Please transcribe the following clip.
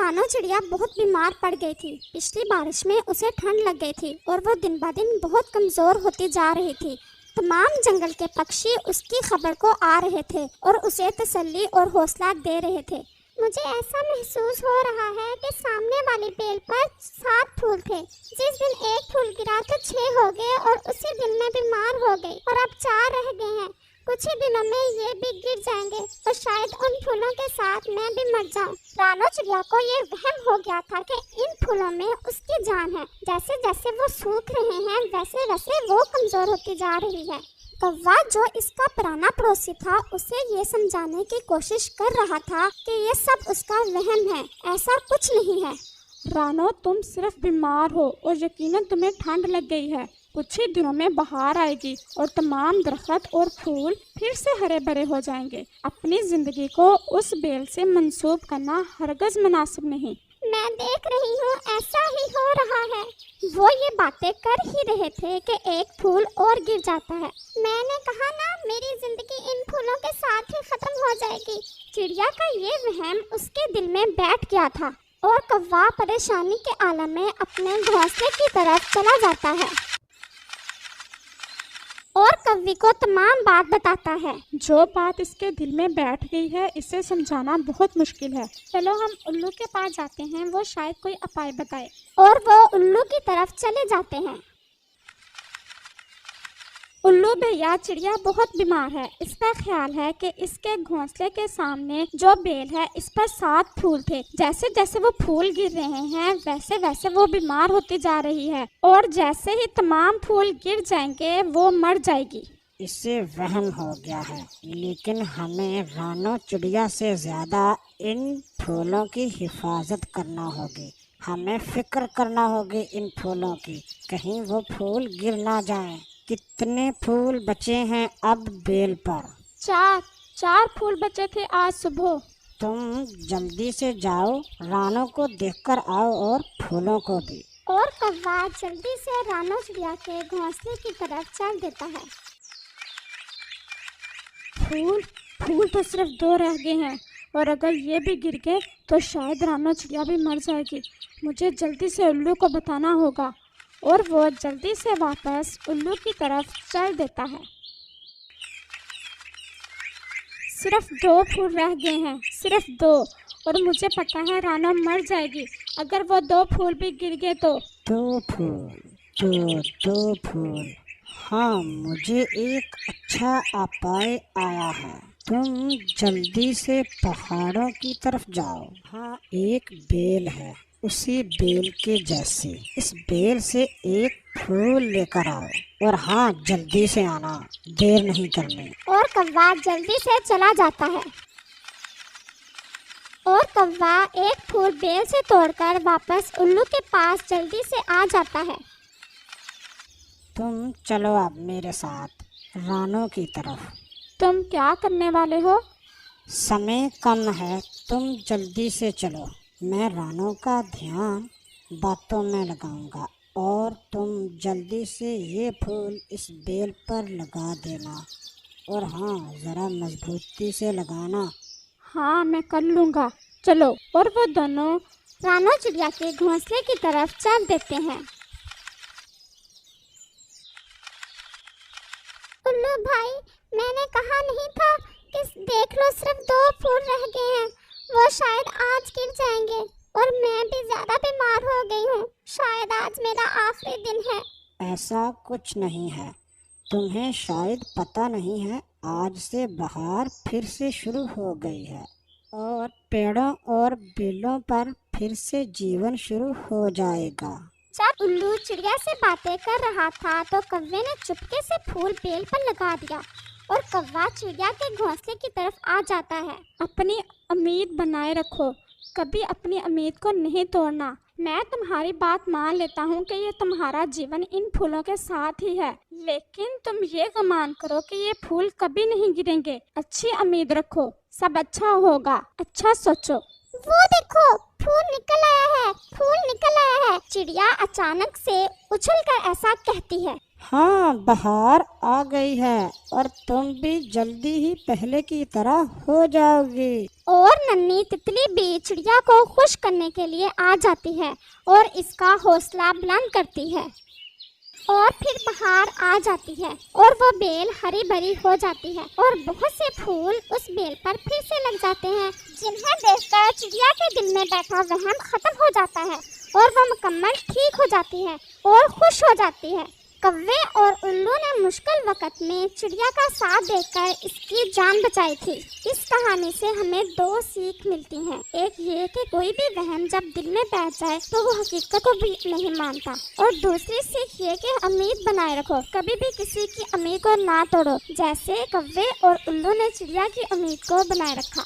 रानो चिड़िया बहुत बीमार पड़ गई थी। पिछली बारिश में उसे ठंड लग गई थी और वो दिन ब दिन बहुत कमजोर होती जा रही थी। तमाम जंगल के पक्षी उसकी खबर को आ रहे थे और उसे तसल्ली और हौसला दे रहे थे। मुझे ऐसा महसूस हो रहा है कि सामने वाली बेल पर 7 फूल थे। जिस दिन एक फूल गिरा तो 6 हो गए और उसी दिन मैं बीमार हो गई और अब 4 रह गए हैं। कुछ ही दिनों में ये भी गिर जाएंगे और शायद उन फूलों के साथ मैं भी मर जाऊं। रानो चिड़िया को ये वहम हो गया था कि इन फूलों में उसकी जान है। जैसे जैसे वो सूख रहे हैं वैसे वैसे वो कमजोर होती जा रही है। कौवा जो इसका पुराना पड़ोसी था उसे ये समझाने की कोशिश कर रहा था कि ये सब उसका वहम है, ऐसा कुछ नहीं है। रानो, तुम सिर्फ बीमार हो और यकीनन तुम्हें ठंड लग गई है। कुछ ही दिनों में बहार आएगी और तमाम दरख्त और फूल फिर से हरे भरे हो जाएंगे। अपनी जिंदगी को उस बेल से मंसूब करना हरगिज़ मुनासिब नहीं। मैं देख रही हूँ ऐसा ही हो रहा है। वो ये बातें कर ही रहे थे कि एक फूल और गिर जाता है। मैंने कहा ना, मेरी जिंदगी इन फूलों के साथ ही खत्म हो जाएगी। चिड़िया का ये वहम उसके दिल में बैठ गया था और कौवा परेशानी के आलम में अपने घोंसले की तरफ चला जाता है और कौवे को तमाम बात बताता है। जो बात इसके दिल में बैठ गई है इसे समझाना बहुत मुश्किल है। चलो हम उल्लू के पास जाते हैं, वो शायद कोई उपाय बताए। और वो उल्लू की तरफ चले जाते हैं। उल्लू भैया, चिड़िया बहुत बीमार है। इसका ख्याल है कि इसके घोंसले के सामने जो बेल है इस पर 7 फूल थे। जैसे जैसे वो फूल गिर रहे हैं वैसे वैसे वो बीमार होती जा रही है और जैसे ही तमाम फूल गिर जाएंगे वो मर जाएगी। इससे वहम हो गया है, लेकिन हमें रानो चिड़िया से ज्यादा इन फूलों की हिफाजत करना होगी। हमें फिक्र करना होगी इन फूलों की, कहीं वो फूल गिर ना जाएं। कितने फूल बचे हैं अब बेल पर? 4 फूल बचे थे आज सुबह। तुम जल्दी से जाओ, रानो को देखकर आओ और फूलों को भी। और कौवा जल्दी से रानो चिड़िया के घोंसले की तरफ चल देता है। फूल तो सिर्फ 2 रह गए हैं और अगर ये भी गिर गए तो शायद रानो चिड़िया भी मर जाएगी। मुझे जल्दी से उल्लू को बताना होगा। और वो जल्दी से वापस उल्लू की तरफ चल देता है। सिर्फ 2 फूल रह गए हैं, सिर्फ 2, और मुझे पता है रानो मर जाएगी अगर वो 2 फूल भी गिर गए तो। 2 फूल, 2 फूल। हाँ, मुझे एक अच्छा उपाय आया है। तुम जल्दी से पहाड़ों की तरफ जाओ। हाँ, एक बेल है, उसी बेल के जैसे। इस बेल से एक फूल लेकर आओ और हाँ, जल्दी से आना, देर नहीं करनी। और कौवा जल्दी से चला जाता है और कौवा एक फूल बेल से तोड़कर वापस उल्लू के पास जल्दी से आ जाता है। तुम चलो अब मेरे साथ रानो की तरफ। तुम क्या करने वाले हो? समय कम है, तुम जल्दी से चलो। मैं रानो का ध्यान बातों में लगाऊंगा और तुम जल्दी से ये फूल इस बेल पर लगा देना। और हाँ, ज़रा मजबूती से लगाना। हाँ, मैं कर लूँगा। चलो। और वो दोनों रानो चिड़िया के घोंसले की तरफ चल देते हैं। उल्लू भाई, मैंने कहा नहीं था कि देख लो सिर्फ 2 फूल रह गए हैं, वो शायद आज गिर जाएंगे और मैं भी ज्यादा बीमार हो गई हूँ। शायद आज मेरा आखिरी दिन है। ऐसा कुछ नहीं है, तुम्हें शायद पता नहीं है, आज से बहार फिर से शुरू हो गई है और पेड़ों और बेलों पर फिर से जीवन शुरू हो जाएगा। जब उल्लू चिड़िया से बातें कर रहा था तो कौवे ने चुपके से फूल बेल पर लगा दिया और कौवा चिड़िया के घोंसले की तरफ आ जाता है। अपनी उम्मीद बनाए रखो, कभी अपनी उम्मीद को नहीं तोड़ना। मैं तुम्हारी बात मान लेता हूँ कि ये तुम्हारा जीवन इन फूलों के साथ ही है, लेकिन तुम ये गुमान करो कि ये फूल कभी नहीं गिरेंगे। अच्छी उम्मीद रखो, सब अच्छा होगा, अच्छा सोचो। वो देखो, फूल निकल आया है, फूल निकल आया है। चिड़िया अचानक से उछलकर ऐसा कहती है। हाँ, बहार आ गई है और तुम भी जल्दी ही पहले की तरह हो जाओगी। और नन्ही तितली भी चिड़िया को खुश करने के लिए आ जाती है और इसका हौसला बुलंद करती है। और फिर बहार आ जाती है और वो बेल हरी भरी हो जाती है और बहुत से फूल उस बेल पर फिर से लग जाते हैं, जिन्हें देखकर चिड़िया के दिल में बैठा वहम खत्म हो जाता है और वो मुकम्मल ठीक हो जाती है और खुश हो जाती है। कौवे और उल्लू ने मुश्किल वक्त में चिड़िया का साथ देकर इसकी जान बचाई थी। इस कहानी से हमें दो सीख मिलती हैं। एक ये कि कोई भी वहम जब दिल में बैठ जाए तो वो हकीकत को भी नहीं मानता, और दूसरी सीख ये कि उम्मीद बनाए रखो, कभी भी किसी की उम्मीद को ना तोड़ो, जैसे कौवे और उल्लू ने चिड़िया की उम्मीद को बनाए रखा।